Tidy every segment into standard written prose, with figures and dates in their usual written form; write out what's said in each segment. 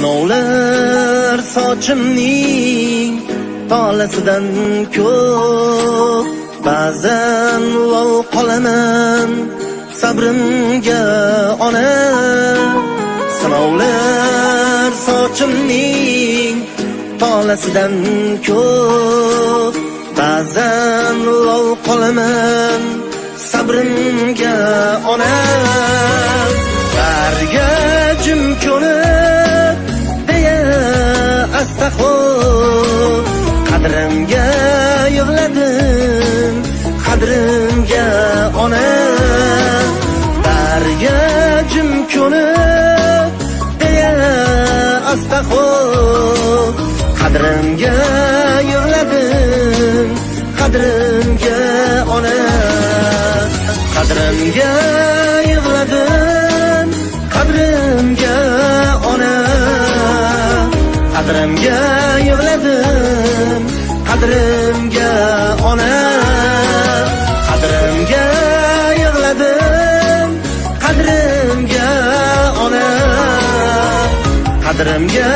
Sinovlar sochimning tolasidan ko'p, ba'zan lol qolaman sabrimga ona. Sinovlar sochimning tolasidan ko'p, ba'zan lol qolaman sabrimga ona. Barga jim ko'nib deya astag'fir, qadrimga yig'ladim, qadrimga ona. Barga jim ko'nib deya astag'fir, qadrimga yig'ladim, qadrimga ona. Qadrimga yig'ladim, qadrimga ona. Qadrimga yig'ladim, qadrimga ona. Qadrimga yig'ladim, qadrimga ona. Qadrimga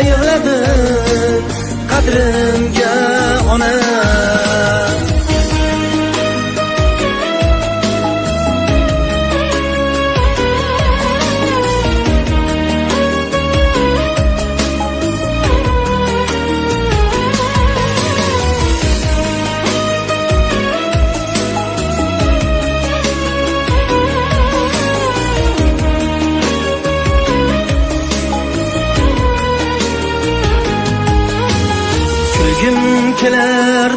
yig'ladim, qadrimga ona. Kulgim kelar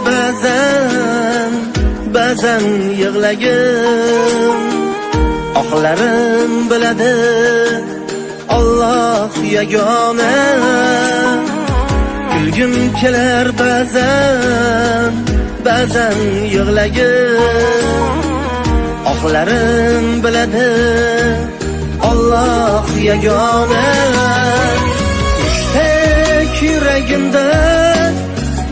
ba'zan yig'lagim, oqlarim biladi Alloh yagona. Kulgim kelar ba'zan yig'lagim, oqlarim biladi Alloh yagona. Mushtak yuragimda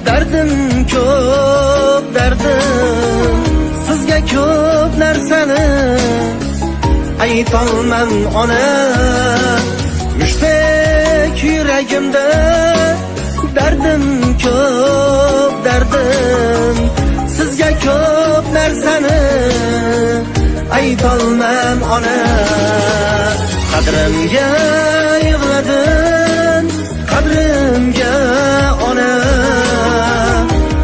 dardim ko'p, dardim sizga ko'p narsani aytolmam ona. Mushtak yuragimda dardim ko'p, dardim sizga ko'p narsani aytolmam ona. Qadrimga yig'ladim, qadrimga ona.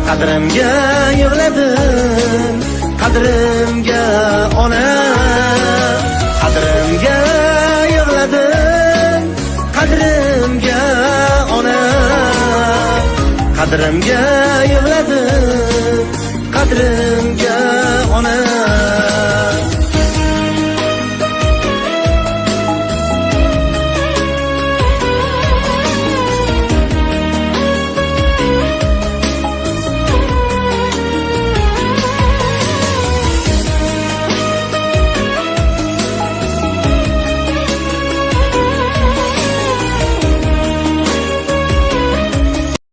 Qadrimga yig'ladim, qadrimga ona. Qadrimga yig'ladim, qadrimga ona. Qadrimga yig'ladim, qadrimga